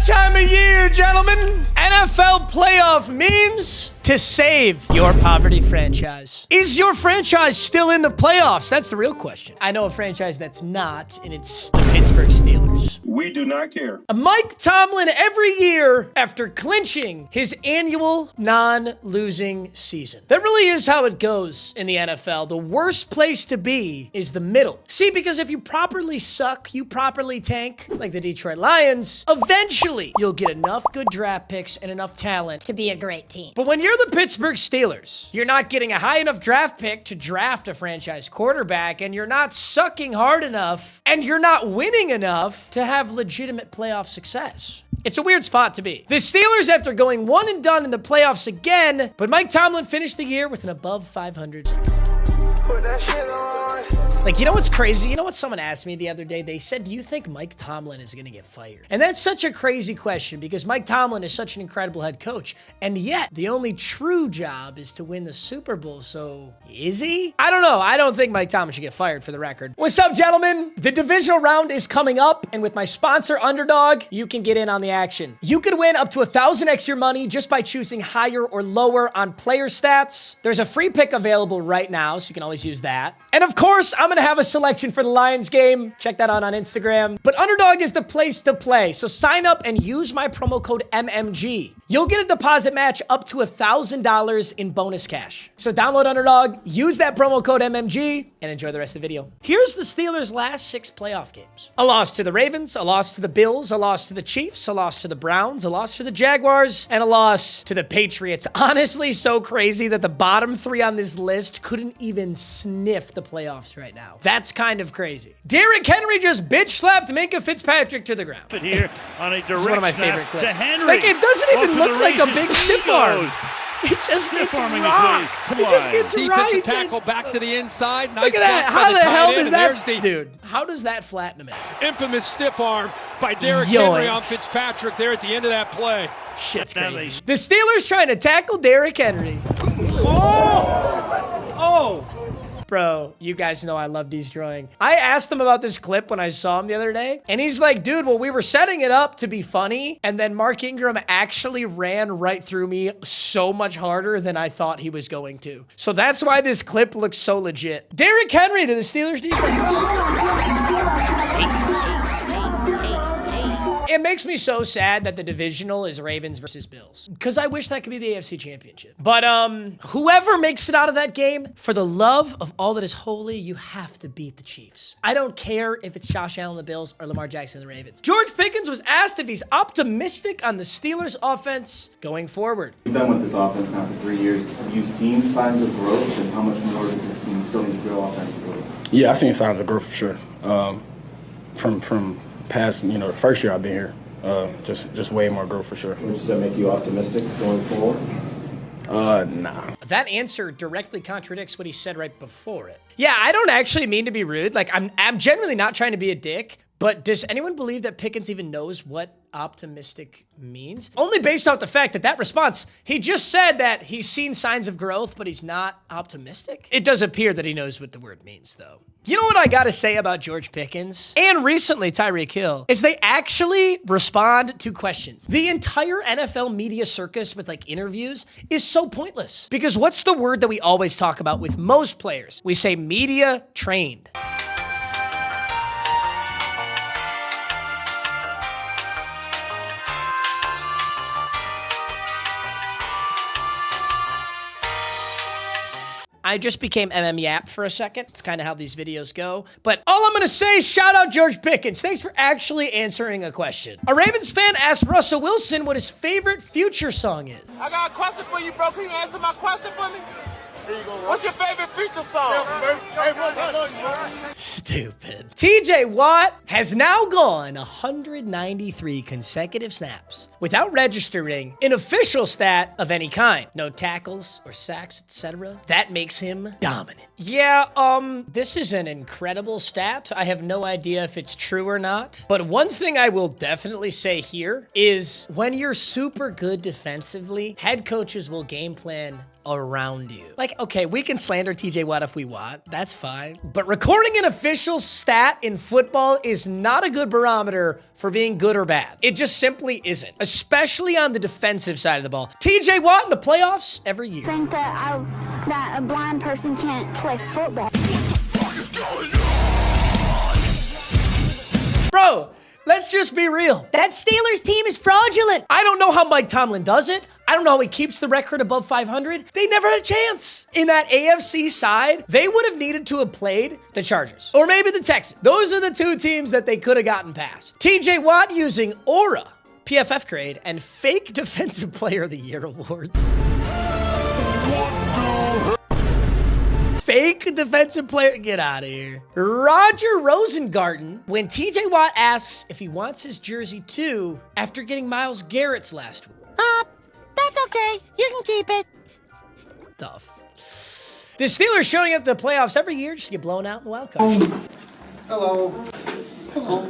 that time of year, gentlemen. NFL playoff memes to save your poverty franchise. Is your franchise still in the playoffs? That's the real question. I know a franchise that's not, and it's the Pittsburgh Steelers. We do not care. Mike Tomlin every year after clinching his annual non-losing season. That really is how it goes in the NFL. The worst place to be is the middle. See, because if you properly suck, you properly tank, like the Detroit Lions, eventually you'll get enough good draft picks and enough talent to be a great team. But when you're the Pittsburgh Steelers, you're not getting a high enough draft pick to draft a franchise quarterback, and you're not sucking hard enough, and you're not winning enough to have legitimate playoff success. It's a weird spot to be. The Steelers, after going one and done in the playoffs again, but Mike Tomlin finished the year with an above 500. Put that shit on. Like, you know what's crazy? You know what someone asked me the other day? They said, do you think Mike Tomlin is going to get fired? And that's such a crazy question because Mike Tomlin is such an incredible head coach. And yet, the only true job is to win the Super Bowl. So, is he? I don't know. I don't think Mike Tomlin should get fired, for the record. What's up, gentlemen? The divisional round is coming up. And with my sponsor, Underdog, you can get in on the action. You could win up to 1,000x your money just by choosing higher or lower on player stats. There's a free pick available right now, so you can always use that. And of course, I'm going to have a selection for the Lions game. Check that out on Instagram. But Underdog is the place to play. So sign up and use my promo code MMG. You'll get a deposit match up to $1,000 in bonus cash. So download Underdog, use that promo code MMG, and enjoy the rest of the video. Here's the Steelers' last 6 playoff games. A loss to the Ravens, a loss to the Bills, a loss to the Chiefs, a loss to the Browns, a loss to the Jaguars, and a loss to the Patriots. Honestly, so crazy that the bottom 3 on this list couldn't even sniff the playoffs right now. That's kind of crazy. Derrick Henry just bitch slapped Minka Fitzpatrick to the ground. But here on a direct This is one of my snap favorite clips. to Henry. Like, it doesn't even look like a big stiff arm. It just gets Stiff-arming his way rocked. to It just line. gets Defensive right. tackle back to the inside. Nice Look at that. block by How the hell tight does end, and that... there's the Dude, how does that flatten him out? infamous stiff arm by Derrick Yoink. Henry on Fitzpatrick there at the end of that play. Shit's Now crazy. The Steelers trying to tackle Derrick Henry. Oh! Bro, you guys know I love destroying. I asked him about this clip when I saw him the other day, and he's like, dude, well, we were setting it up to be funny, and then Mark Ingram actually ran right through me so much harder than I thought he was going to. So that's why this clip looks so legit. Derrick Henry to the Steelers defense. It makes me so sad that the divisional is Ravens versus Bills, because I wish that could be the AFC Championship. But whoever makes it out of that game, for the love of all that is holy, you have to beat the Chiefs. I don't care if it's Josh Allen, the Bills, or Lamar Jackson, the Ravens. George Pickens was asked if he's optimistic on the Steelers' offense going forward. You've been with this offense now for 3 years. Have you seen signs of growth, and how much more does this team still need to grow offensively? Yeah, I've seen signs of growth for sure. From past, the first year I've been here, just way more growth for sure. Does that make you optimistic going forward? Nah. That answer directly contradicts what he said right before it. Yeah, I don't actually mean to be rude. Like, I'm genuinely not trying to be a dick, but does anyone believe that Pickens even knows what optimistic means? Only based off the fact that response, he just said that he's seen signs of growth, but he's not optimistic. It does appear that he knows what the word means, though. You know what I gotta say about George Pickens, and recently Tyreek Hill, is they actually respond to questions. The entire NFL media circus with like interviews is so pointless. Because what's the word that we always talk about with most players? We say media trained. I just became Yap for a second. It's kind of how these videos go. But all I'm going to say is shout out George Pickens. Thanks for actually answering a question. A Ravens fan asked Russell Wilson what his favorite Future song is. I got a question for you, bro. Can you answer my question for me? Here you go, what's your favorite Future song? Stupid. TJ Watt has now gone 193 consecutive snaps without registering an official stat of any kind. No tackles or sacks, etc. That makes him dominant. Yeah, this is an incredible stat. I have no idea if it's true or not. But one thing I will definitely say here is when you're super good defensively, head coaches will game plan around you. Like, okay, we can slander TJ Watt if we want. That's fine. But recording an official stat in football is not a good barometer for being good or bad. It just simply isn't, especially on the defensive side of the ball. TJ Watt in the playoffs every year. I think that a blind person can't play football. Bro, let's just be real. That Steelers team is fraudulent. I don't know how Mike Tomlin does it. I don't know how he keeps the record above 500. They never had a chance. In that AFC side, they would have needed to have played the Chargers or maybe the Texans. Those are the two teams that they could have gotten past. TJ Watt using Aura, PFF grade, and fake Defensive Player of the Year awards. Fake defensive player, get out of here. Roger Rosengarten, when TJ Watt asks if he wants his jersey too after getting Myles Garrett's last week. That's okay. You can keep it. Tough. The Steelers showing up to the playoffs every year just to get blown out in the wild card. Hello. Hello.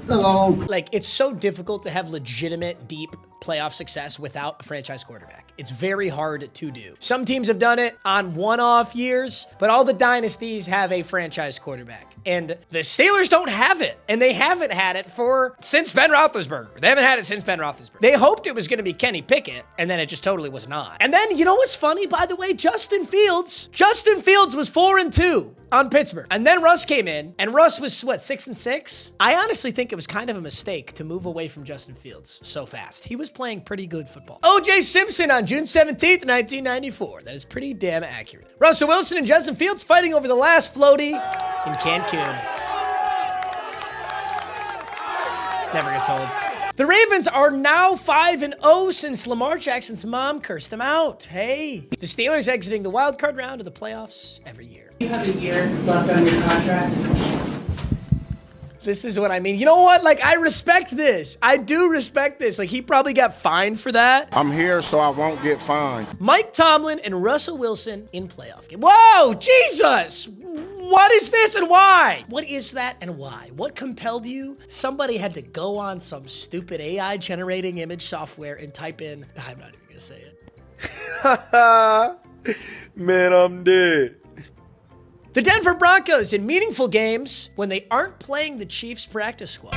Hello. Like, it's so difficult to have legitimate, deep playoff success without a franchise quarterback. It's very hard to do. Some teams have done it on one-off years, but all the dynasties have a franchise quarterback. And the Steelers don't have it. And they haven't had it since Ben Roethlisberger. They haven't had it since Ben Roethlisberger. They hoped it was going to be Kenny Pickett, and then it just totally was not. And then, you know what's funny, by the way? Justin Fields was 4-2 on Pittsburgh. And then Russ came in, and Russ was, what, 6-6? I honestly think it was kind of a mistake to move away from Justin Fields so fast. He was playing pretty good football. O.J. Simpson on June 17th, 1994. That is pretty damn accurate. Russell Wilson and Justin Fields fighting over the last floaty in Cancun. Never gets old. The Ravens are now 5-0 since Lamar Jackson's mom cursed them out. Hey. The Steelers exiting the wild card round of the playoffs every year. You have a year left on your contract. This is what I mean. You know what? Like, I respect this. I do respect this. Like, he probably got fined for that. I'm here so I won't get fined. Mike Tomlin and Russell Wilson in playoff game. Whoa, Jesus! What is this and why? What is that and why? What compelled you? Somebody had to go on some stupid AI generating image software and type in, I'm not even gonna say it. Man, I'm dead. The Denver Broncos in meaningful games when they aren't playing the Chiefs practice squad.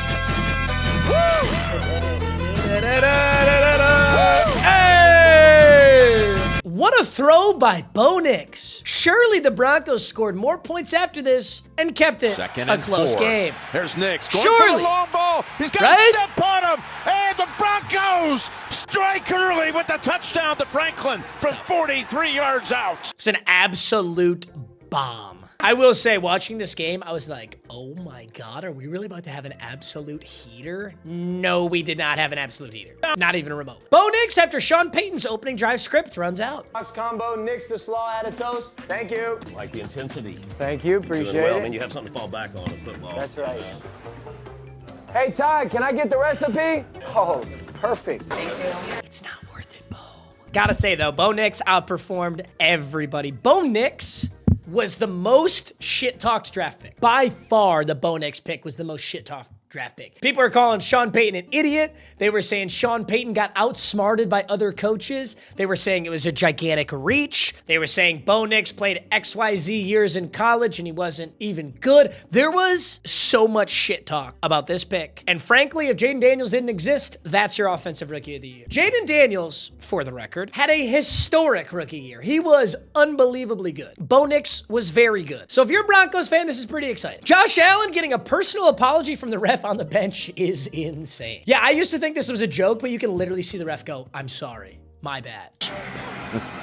Hey! What a throw by Bo Nix. Surely the Broncos scored more points after this and kept it a close game. There's Nix going Surely. for a long ball. He's got Right? a step on him. And the Broncos strike early with the touchdown to Franklin from 43 yards out. It's an absolute bomb. I will say, watching this game, I was like, oh my God, are we really about to have an absolute heater? No, we did not have an absolute heater. Not even a remote. Bo Nix, after Sean Payton's opening drive script, runs out. Box combo, Nix to slaw, add a toast. Thank you. Like the intensity. Thank you, appreciate Well, it. I mean, you have something to fall back on in football. That's right. Hey, Todd, can I get the recipe? Oh, perfect. It's not worth it, Bo. Gotta say, though, Bo Nix outperformed everybody. Bo Nix was the most shit-talked draft pick. By far, the Bo Nix pick was the most shit-talked draft pick. People are calling Sean Payton an idiot. They were saying Sean Payton got outsmarted by other coaches. They were saying it was a gigantic reach. They were saying Bo Nix played XYZ years in college and he wasn't even good. There was so much shit talk about this pick. And frankly, if Jaden Daniels didn't exist, that's your offensive rookie of the year. Jaden Daniels, for the record, had a historic rookie year. He was unbelievably good. Bo Nix was very good. So if you're a Broncos fan, this is pretty exciting. Josh Allen getting a personal apology from the ref on the bench is insane. Yeah, I used to think this was a joke, but you can literally see the ref go, I'm sorry, my bad.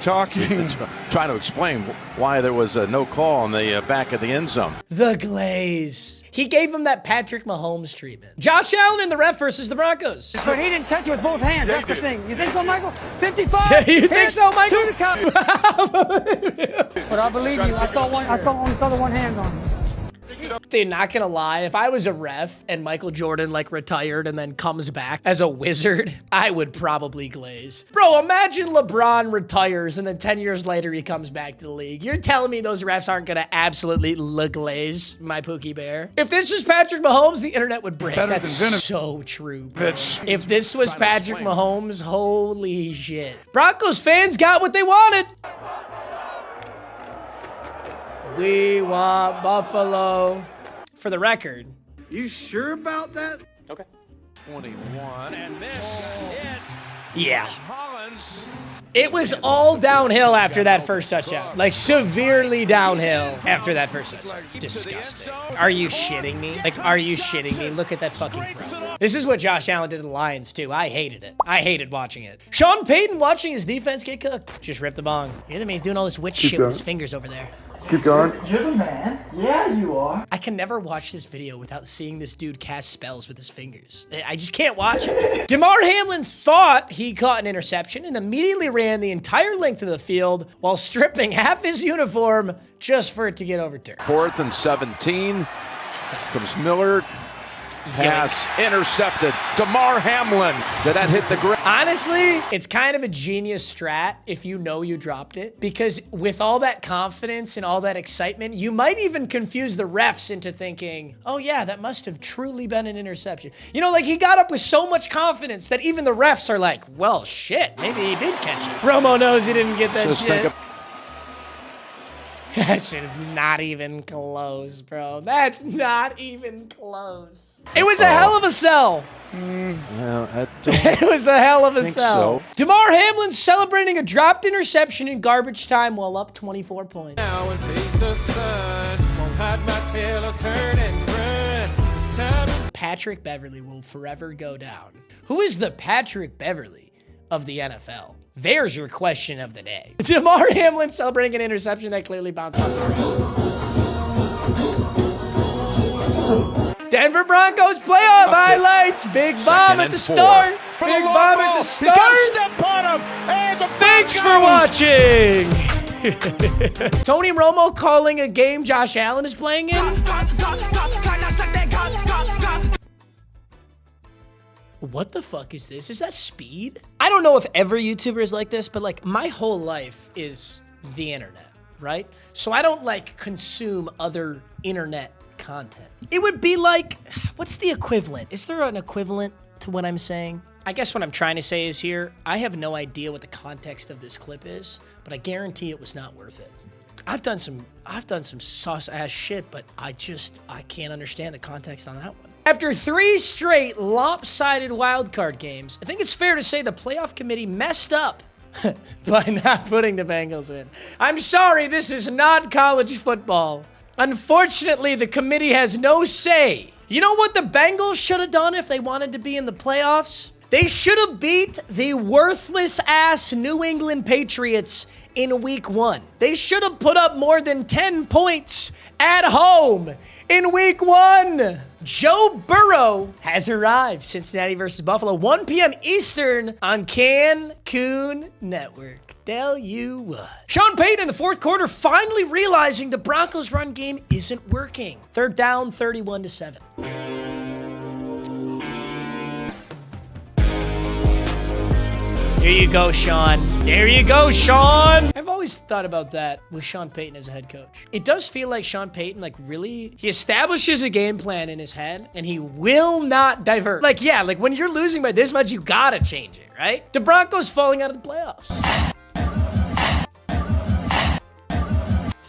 Trying to explain why there was no call on the back of the end zone. The glaze. He gave him that Patrick Mahomes treatment. Josh Allen and the ref versus the Broncos. But he didn't touch it with both hands. That's the thing. You think so, Michael? 55. Yeah, you think so, Michael? To the count. But I believe you. I saw only the one hand on him. Dude, not gonna lie, if I was a ref and Michael Jordan like retired and then comes back as a wizard, I would probably glaze. Bro, imagine LeBron retires and then 10 years later he comes back to the league. You're telling me those refs aren't gonna absolutely glaze my Pookie Bear? If this was Patrick Mahomes, the internet would break. That's so true, bro. If this was Patrick Mahomes, holy shit. Broncos fans got what they wanted. We want Buffalo. For the record. You sure about that? Okay. 21, and this hit. Yeah. Hollins. It was all downhill after that first touchdown. Like, severely downhill after that first touchdown. Disgusting. Are you shitting me? Like, are you shitting me? Look at that fucking throw. This is what Josh Allen did to the Lions, too. I hated it. I hated watching it. Sean Payton watching his defense get cooked. Just ripped the bong. You're the man. He's doing all this witch shit with his fingers over there. Keep going. You're the man. Yeah, you are. I can never watch this video without seeing this dude cast spells with his fingers. I just can't watch it. Damar Hamlin thought he caught an interception and immediately ran the entire length of the field while stripping half his uniform just for it to get overturned. 4th and 17. Comes Miller. Pass intercepted. Damar Hamlin. Did that hit the ground? Honestly, it's kind of a genius strat if you know you dropped it, because with all that confidence and all that excitement, you might even confuse the refs into thinking, oh yeah, that must have truly been an interception. You know, like he got up with so much confidence that even the refs are like, well, shit, maybe he did catch it. Romo knows he didn't get that shit. That shit is not even close, bro. That's not even close. It was a hell of a sell. It was a hell of a sell. Damar Hamlin celebrating a dropped interception in garbage time while up 24 points. Now and face the sun. Won't hide my tail or turn and run. It's time. Patrick Beverley will forever go down. Who is the Patrick Beverley of the NFL? There's your question of the day. Damar Hamlin celebrating an interception that clearly bounced off the ground. Denver Broncos playoff highlights. Big bomb at the start. Big bomb at the start. He's got a step on him. And the Thanks for watching. Tony Romo calling a game Josh Allen is playing in. What the fuck is this? Is that speed? I don't know if every YouTuber is like this, but like my whole life is the internet, right? So I don't like consume other internet content. It would be like, what's the equivalent? Is there an equivalent to what I'm saying? I guess what I'm trying to say is here, I have no idea what the context of this clip is, but I guarantee it was not worth it. I've done some sus ass shit, but I can't understand the context on that one. After 3 straight lopsided wildcard games, I think it's fair to say the playoff committee messed up by not putting the Bengals in. I'm sorry, this is not college football. Unfortunately, the committee has no say. You know what the Bengals should have done if they wanted to be in the playoffs? They should have beat the worthless-ass New England Patriots in Week 1. They should have put up more than 10 points at home in Week 1. Joe Burrow has arrived. Cincinnati versus Buffalo, 1 p.m. Eastern on Cancun Network. Tell you what. Sean Payton in the 4th quarter finally realizing the Broncos' run game isn't working. 3rd down, 31-7. There you go, Sean. There you go, Sean. I've always thought about that with Sean Payton as a head coach. It does feel like Sean Payton, like really, he establishes a game plan in his head and he will not divert. Like, yeah, like when you're losing by this much, you gotta change it, right? The Broncos falling out of the playoffs.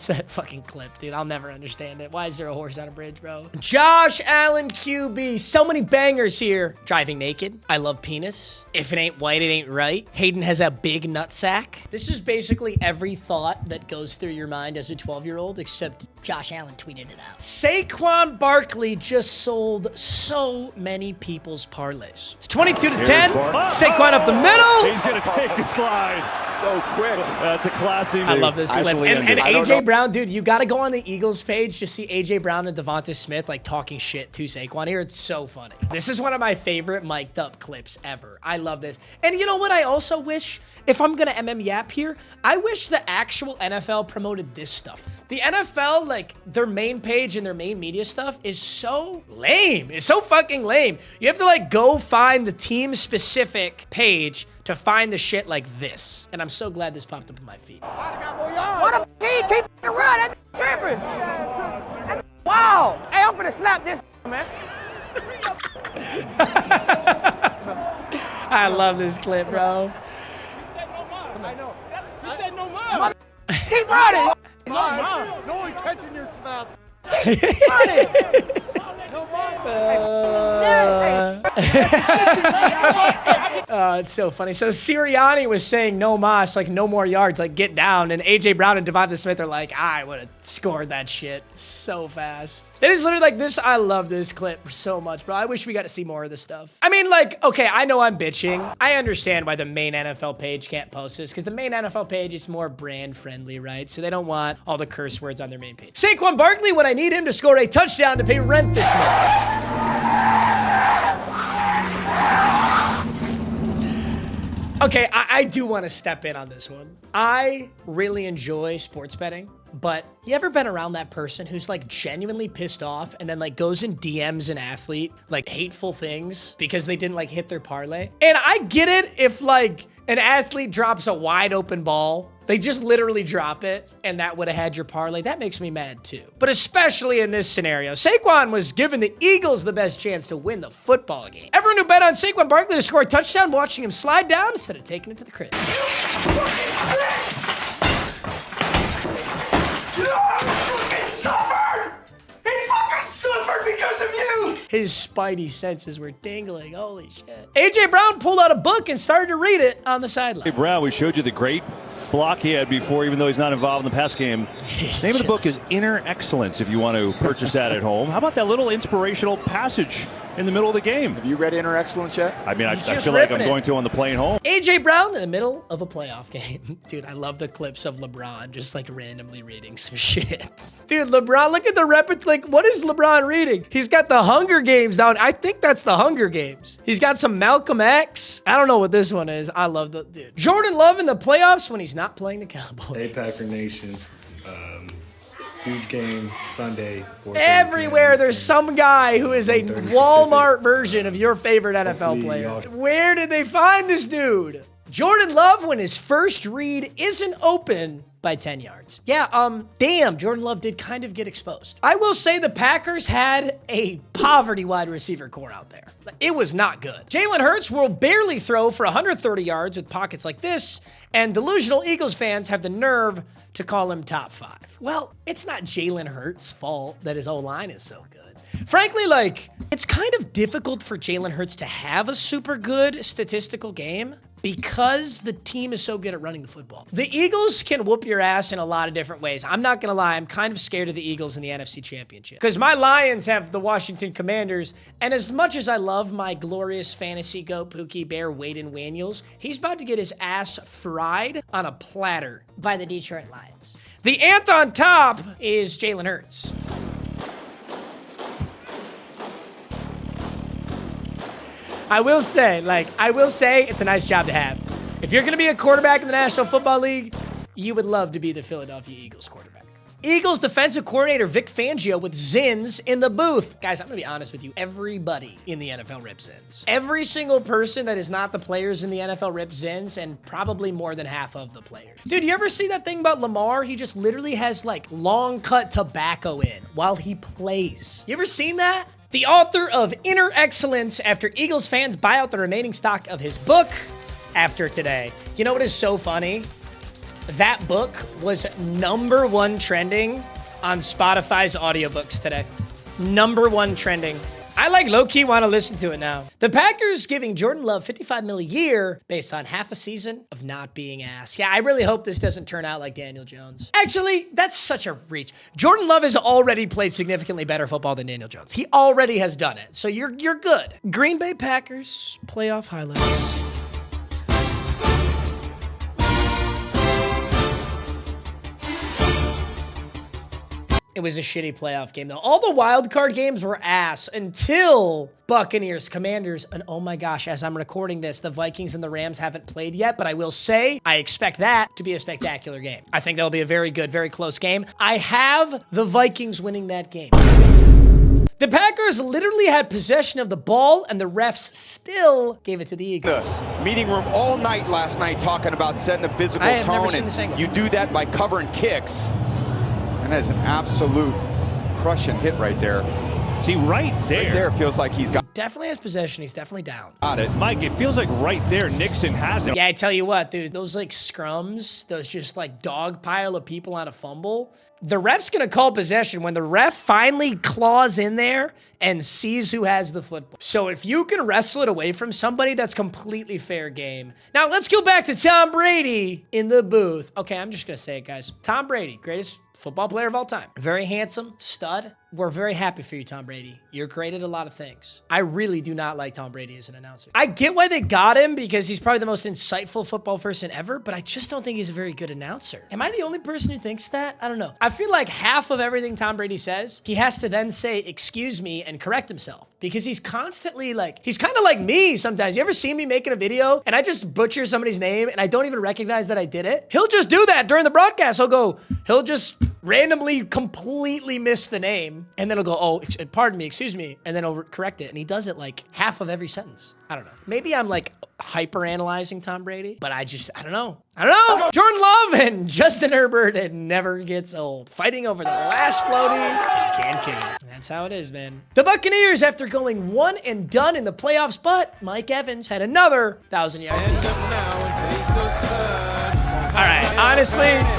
That fucking clip, dude. I'll never understand it. Why is there a horse on a bridge, bro? Josh Allen QB. So many bangers here. Driving naked. I love penis. If it ain't white, it ain't right. Hayden has a big nutsack. This is basically every thought that goes through your mind as a 12-year-old, except Josh Allen tweeted it out. Saquon Barkley just sold so many people's parlays. It's 22-10. Saquon up the middle. He's going to take a slide so quick. That's a classy move. I love this clip. And A.J. Brown Brown, dude, you got to go on the Eagles page to see A.J. Brown and Devonta Smith like talking shit to Saquon here. It's so funny. This is one of my favorite mic'd up clips ever. I love this. And you know what I also wish, if I'm going to yap here, I wish the actual NFL promoted this stuff. The NFL, like their main page and their main media stuff is so lame. It's so fucking lame. You have to like go find the team specific page to find the shit like this. And I'm so glad this popped up in my feed. What the f*** he keep running? That tripping. Wow. Hey, I'm gonna slap this man. I love this clip, bro. I know. He said no more. Keep running. No one catching your stuff. Running. Oh, it's so funny. So Sirianni was saying no mas, like no more yards, like get down. And A.J. Brown and Devonta Smith are like, I would have scored that shit so fast. It is literally like this. I love this clip so much, bro. I wish we got to see more of this stuff. I mean, like, okay, I know I'm bitching. I understand why the main NFL page can't post this because the main NFL page is more brand friendly, right? So they don't want all the curse words on their main page. Saquon Barkley, when I need him to score a touchdown to pay rent this month. Okay, I do want to step in on this one. I really enjoy sports betting, but you ever been around that person who's like genuinely pissed off and then like goes and DMs an athlete like hateful things because they didn't like hit their parlay? And I get it if like an athlete drops a wide open ball, they just literally drop it, and that would have had your parlay. That makes me mad too. But especially in this scenario, Saquon was giving the Eagles the best chance to win the football game. Everyone who bet on Saquon Barkley to score a touchdown watching him slide down instead of taking it to the crib. His spidey senses were tingling. Holy shit. A.J. Brown pulled out a book and started to read it on the sideline. Hey, Brown, we showed you the great block he had before, even though he's not involved in the pass game. The name of the book is Inner Excellence, if you want to purchase that at home. How about that little inspirational passage in the middle of the game? Have you read Inner Excellence yet? I mean, I feel like I'm going to on the plane home. A.J. Brown in the middle of a playoff game. Dude, I love the clips of LeBron just like randomly reading some shit. Dude, LeBron, look at the like, what is LeBron reading? He's got the Hunger Games down. I think that's the Hunger Games. He's got some Malcolm X. I don't know what this one is. I love the dude. Jordan Love in the playoffs when he's not playing the Cowboys. Hey, Packer Nation. Huge game Sunday. Everywhere there's some guy who is a Walmart version of your favorite NFL player. Where did they find this dude? Jordan Love when his first read isn't open by 10 yards. Yeah, damn, Jordan Love did kind of get exposed. I will say the Packers had a poverty wide receiver core out there. It was not good. Jalen Hurts will barely throw for 130 yards with pockets like this, and delusional Eagles fans have the nerve to call him top 5. Well, it's not Jalen Hurts' fault that his O-line is so good. Frankly, like, it's kind of difficult for Jalen Hurts to have a super good statistical game because the team is so good at running the football. The Eagles can whoop your ass in a lot of different ways. I'm not going to lie. I'm kind of scared of the Eagles in the NFC Championship because my Lions have the Washington Commanders. And as much as I love my glorious fantasy goat, Pookie Bear, Waden Waniels, he's about to get his ass fried on a platter by the Detroit Lions. The ant on top is Jalen Hurts. I will say it's a nice job to have. If you're going to be a quarterback in the National Football League, you would love to be the Philadelphia Eagles quarterback. Eagles defensive coordinator Vic Fangio with Zins in the booth. Guys, I'm going to be honest with you. Everybody in the NFL rips Zins. Every single person that is not the players in the NFL rips Zins, and probably more than half of the players. Dude, you ever see that thing about Lamar? He just literally has like long cut tobacco in while he plays. You ever seen that? The author of Inner Excellence after Eagles fans buy out the remaining stock of his book after today. You know what is so funny? That book was #1 trending on Spotify's audiobooks today. #1 trending. I like low-key want to listen to it now. The Packers giving Jordan Love $55 million a year based on half a season of not being ass. Yeah, I really hope this doesn't turn out like Daniel Jones. Actually, that's such a reach. Jordan Love has already played significantly better football than Daniel Jones. He already has done it, so you're good. Green Bay Packers playoff highlights. It was a shitty playoff game, though. All the wild card games were ass until Buccaneers, Commanders, and oh my gosh, as I'm recording this, the Vikings and the Rams haven't played yet, but I will say I expect that to be a spectacular game. I think that'll be a very good, very close game. I have the Vikings winning that game. The Packers literally had possession of the ball, and the refs still gave it to the Eagles. The meeting room all night last night talking about setting a physical tone. I have never seen this angle. You do that by covering kicks. And that's an absolute crushing hit right there. See, right there. Right there feels like he's got Definitely has possession. He's definitely down. it. Mike, it feels like right there Nixon has it. Yeah, I tell you what, dude, those like scrums, those just like dog pile of people on a fumble, the ref's going to call possession when the ref finally claws in there and sees who has the football. So if you can wrestle it away from somebody, that's completely fair game. Now let's go back to Tom Brady in the booth. Okay, I'm just going to say it, guys. Tom Brady, greatest football player of all time. Very handsome, stud. We're very happy for you, Tom Brady. You're great at a lot of things. I really do not like Tom Brady as an announcer. I get why they got him because he's probably the most insightful football person ever, but I just don't think he's a very good announcer. Am I the only person who thinks that? I don't know. I feel like half of everything Tom Brady says, he has to then say, excuse me, and correct himself. Because he's constantly like, he's kind of like me sometimes. You ever see me making a video and I just butcher somebody's name and I don't even recognize that I did it? He'll just do that during the broadcast. He'll just randomly completely miss the name and then he'll go, oh, pardon me, excuse me. And then he'll correct it. And he does it like half of every sentence. I don't know. Maybe I'm like hyper analyzing Tom Brady, but I don't know. Jordan Love and Justin Herbert, it never gets old. Fighting over the last floaty in Cancun. That's how it is, man. The Buccaneers, after going one and done in the playoffs, but Mike Evans had another 1,000-yard season. All right,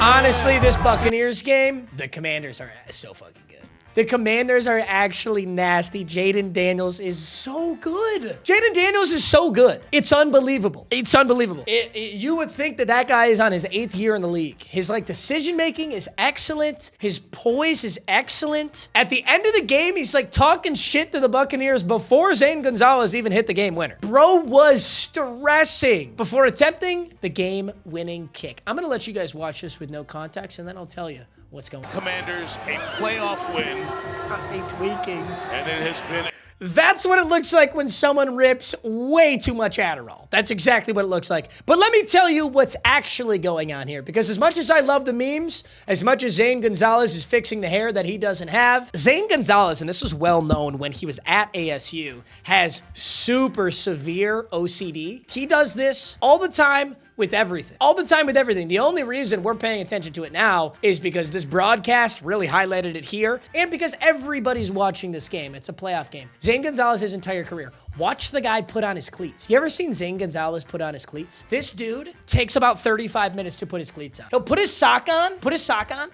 honestly, this Buccaneers game, the Commanders are so fucking good. The Commanders are actually nasty. Jaden Daniels is so good. Jaden Daniels is so good. It's unbelievable. It's unbelievable. You would think that guy is on his 8th year in the league. His like decision-making is excellent. His poise is excellent. At the end of the game, he's like talking shit to the Buccaneers before Zane Gonzalez even hit the game winner. Bro was stressing before attempting the game-winning kick. I'm going to let you guys watch this with no context, and then I'll tell you what's going on. Commanders, a playoff win. I'm tweaking. And it has been... That's what it looks like when someone rips way too much Adderall. That's exactly what it looks like. But let me tell you what's actually going on here. Because as much as I love the memes, as much as Zane Gonzalez is fixing the hair that he doesn't have, Zane Gonzalez, and this was well known when he was at ASU, has super severe OCD. He does this all the time with everything. All the time with everything. The only reason we're paying attention to it now is because this broadcast really highlighted it here and because everybody's watching this game. It's a playoff game. Zane Gonzalez's entire career. Watch the guy put on his cleats. You ever seen Zane Gonzalez put on his cleats? This dude takes about 35 minutes to put his cleats on. He'll put his sock on,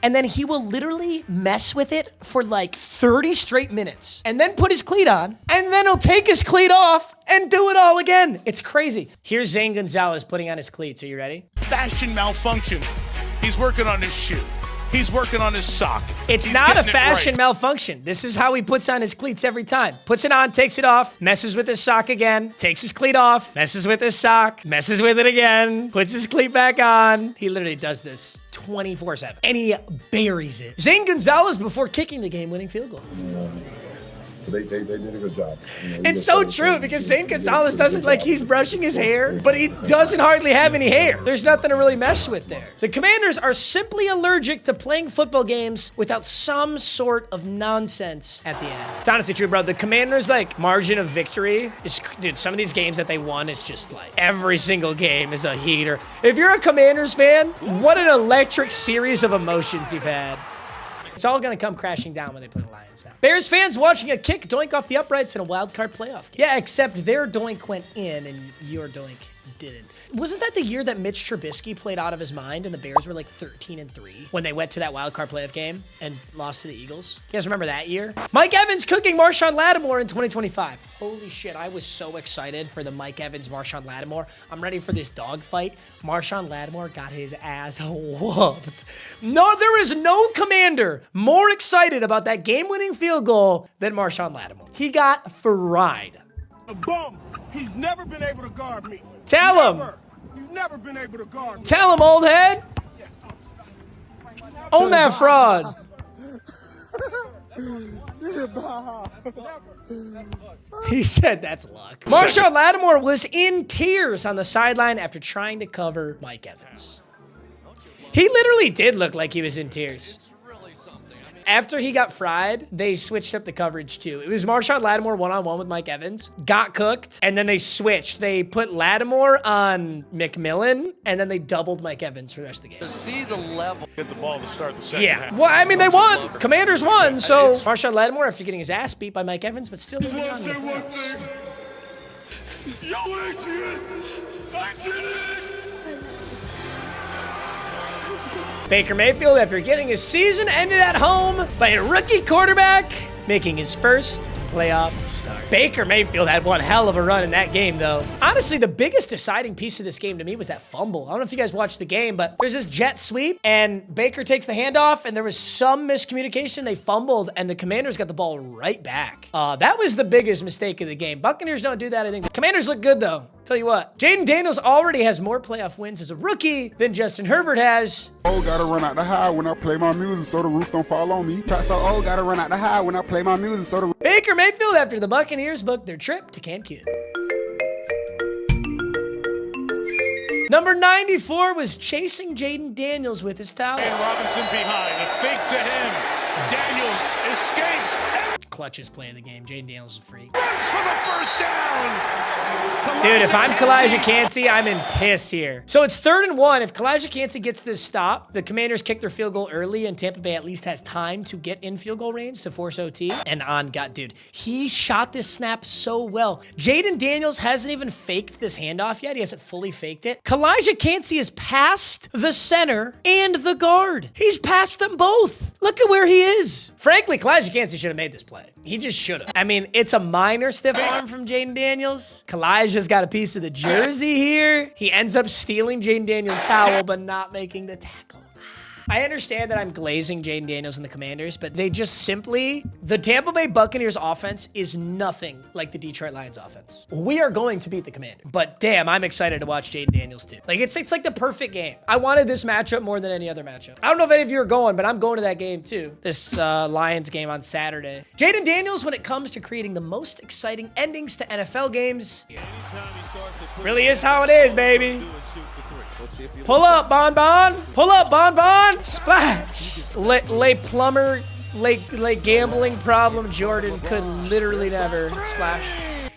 and then he will literally mess with it for like 30 straight minutes and then put his cleat on, and then he'll take his cleat off and do it all again. It's crazy. Here's Zane Gonzalez putting on his cleats. Are you ready? Fashion malfunction. He's working on his shoe. He's working on his sock. It's not a fashion malfunction. This is how he puts on his cleats every time. Puts it on, takes it off, messes with his sock again, takes his cleat off, messes with his sock, messes with it again, puts his cleat back on. He literally does this 24/7. And he buries it. Zane Gonzalez before kicking the game-winning field goal. They did a good job. It's so true because Zane Gonzalez doesn't like he's brushing his hair, but he doesn't hardly have any hair. There's nothing to really mess with there. The Commanders are simply allergic to playing football games without some sort of nonsense at the end. It's honestly true, bro. The Commanders' like margin of victory is, dude, some of these games that they won is just like every single game is a heater. If you're a Commanders fan, what an electric series of emotions you've had. It's all going to come crashing down when they play the Lions now. Bears fans watching a kick doink off the uprights in a wild card playoff game. Yeah, except their doink went in and your doink didn't. Wasn't that the year that Mitch Trubisky played out of his mind and the Bears were like 13-3 when they went to that wild card playoff game and lost to the Eagles? You guys remember that year? Mike Evans cooking Marshawn Lattimore in 2025. Holy shit, I was so excited for the Mike Evans, Marshawn Lattimore. I'm ready for this dogfight. Marshawn Lattimore got his ass whooped. No, there is no commander more excited about that game-winning field goal than Marshawn Lattimore. He got fried. A bum. He's never been able to guard me. Tell him. You've never been able to guard me. Tell him, old head. Own that fraud. He said that's luck. Marshawn Lattimore was in tears on the sideline after trying to cover Mike Evans. He literally did look like he was in tears. After he got fried, they switched up the coverage too. It was Marshawn Lattimore one-on-one with Mike Evans, got cooked, and then they switched. They put Lattimore on McMillan, and then they doubled Mike Evans for the rest of the game. To see the level. Get the ball to start the second half. Yeah, well, I mean, they won. Commanders won, so Marshawn Lattimore, after getting his ass beat by Mike Evans, but still moving on. Yo, Adrian! I did it! Baker Mayfield, after getting his season ended at home by a rookie quarterback, making his first playoff start. Baker Mayfield had one hell of a run in that game, though. Honestly, the biggest deciding piece of this game to me was that fumble. I don't know if you guys watched the game, but there's this jet sweep, and Baker takes the handoff, and there was some miscommunication. They fumbled, and the Commanders got the ball right back. That was the biggest mistake of the game. Buccaneers don't do that, I think. The Commanders look good, though. Tell you what, Jaden Daniels already has more playoff wins as a rookie than Justin Herbert has. Oh, gotta run out the high when I play my music so the roof don't fall on me. So, oh, gotta run out the high when I play my music so the Baker Mayfield after the Buccaneers booked their trip to Cancun. Number 94 was chasing Jaden Daniels with his towel. And Robinson behind, a fake to him. Daniels escapes. Clutches play of the game. Jaden Daniels is a freak. Runs for the first down. Dude, if I'm Kalijah Kancey, I'm in piss here. So it's 3rd and 1. If Kalijah Kancey gets this stop, the Commanders kick their field goal early, and Tampa Bay at least has time to get in field goal range to force OT. And on God, dude, he shot this snap so well. Jaden Daniels hasn't even faked this handoff yet. He hasn't fully faked it. Kalijah Kancey is past the center and the guard. He's past them both. Look at where he is. Frankly, Kalijah Kancey should have made this play. He just should have. I mean, it's a minor stiff arm from Jaden Daniels. Kalijah's got a piece of the jersey here. He ends up stealing Jaden Daniels' towel, but not making the tackle. I understand that I'm glazing Jaden Daniels and the Commanders, but they just simply, the Tampa Bay Buccaneers offense is nothing like the Detroit Lions offense. We are going to beat the Commanders, but damn, I'm excited to watch Jaden Daniels too. Like, it's like the perfect game. I wanted this matchup more than any other matchup. I don't know if any of you are going, but I'm going to that game too. This Lions game on Saturday. Jaden Daniels, when it comes to creating the most exciting endings to NFL games, really is how it is, baby. Pull up, Bon Bon. Pull up, Bon Bon. Splash. Lay plumber, lay gambling problem Jordan could literally never splash.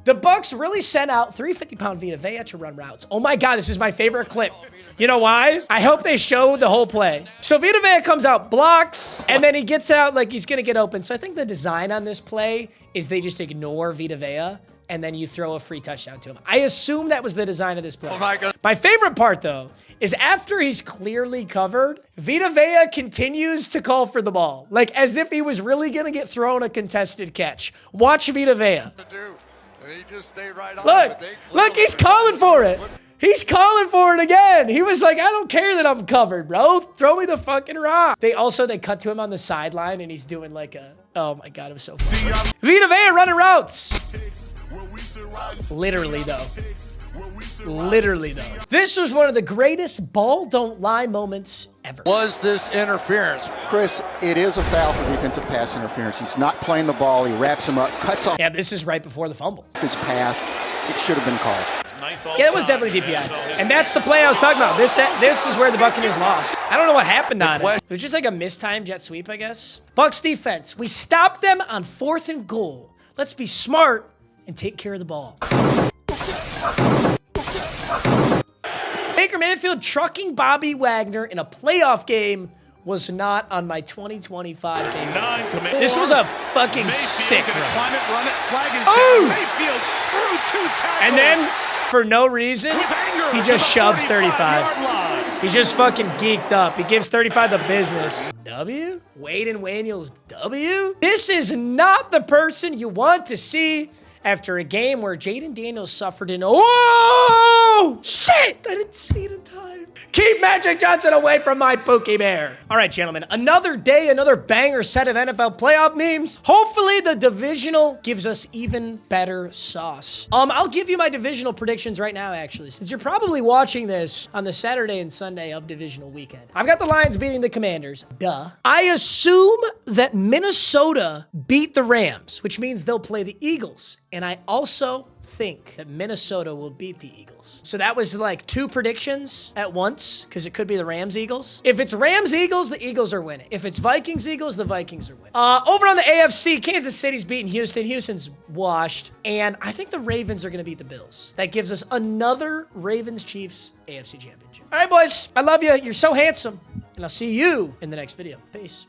The Bucks really sent out 350-pound Vita Vea to run routes. Oh my God, this is my favorite clip. You know why? I hope they show the whole play. So Vita Vea comes out, blocks, and then he gets out like he's gonna get open. So I think the design on this play is they just ignore Vita Vea, and then you throw a free touchdown to him. I assume that was the design of this play. Oh my God. My favorite part, though, is after he's clearly covered, Vita Vea continues to call for the ball, like as if he was really gonna get thrown a contested catch. Watch Vita Vea. Look, he's calling for it. He's calling for it again. He was like, I don't care that I'm covered, bro. Throw me the fucking rock. They cut to him on the sideline, and he's doing like a, oh my God, it was so funny. Vita Vea running routes. Literally, though. This was one of the greatest ball don't lie moments ever. Was this interference? Chris, it is a foul for defensive pass interference. He's not playing the ball. He wraps him up, cuts off. Yeah, this is right before the fumble. His path. It should have been called. Yeah, it was definitely DPI. And that's the play I was talking about. This is where the Buccaneers lost. I don't know what happened on it. It was just like a mistimed jet sweep, I guess. Bucs defense. We stopped them on 4th and goal. Let's be smart and take care of the ball. Baker Mayfield trucking Bobby Wagner in a playoff game was not on my 2025 game. This was a fucking sick run. And then, for no reason, he just shoves 35. He's just fucking geeked up. He gives 35 the business. W? Wade and Waniels W? This is not the person you want to see after a game where Jaden Daniels suffered an, oh, shit, I didn't see it in time. Keep Magic Johnson away from my Pookie Bear. All right, gentlemen, another day, another banger set of NFL playoff memes. Hopefully the divisional gives us even better sauce. I'll give you my divisional predictions right now, actually, since you're probably watching this on the Saturday and Sunday of divisional weekend. I've got the Lions beating the Commanders. Duh. I assume that Minnesota beat the Rams, which means they'll play the Eagles. And I also think that Minnesota will beat the Eagles. So that was like 2 predictions at once, because it could be the Rams-Eagles. If it's Rams-Eagles, the Eagles are winning. If it's Vikings-Eagles, the Vikings are winning. Over on the AFC, Kansas City's beating Houston. Houston's washed. And I think the Ravens are going to beat the Bills. That gives us another Ravens-Chiefs AFC championship. All right, boys. I love you. You're so handsome. And I'll see you in the next video. Peace.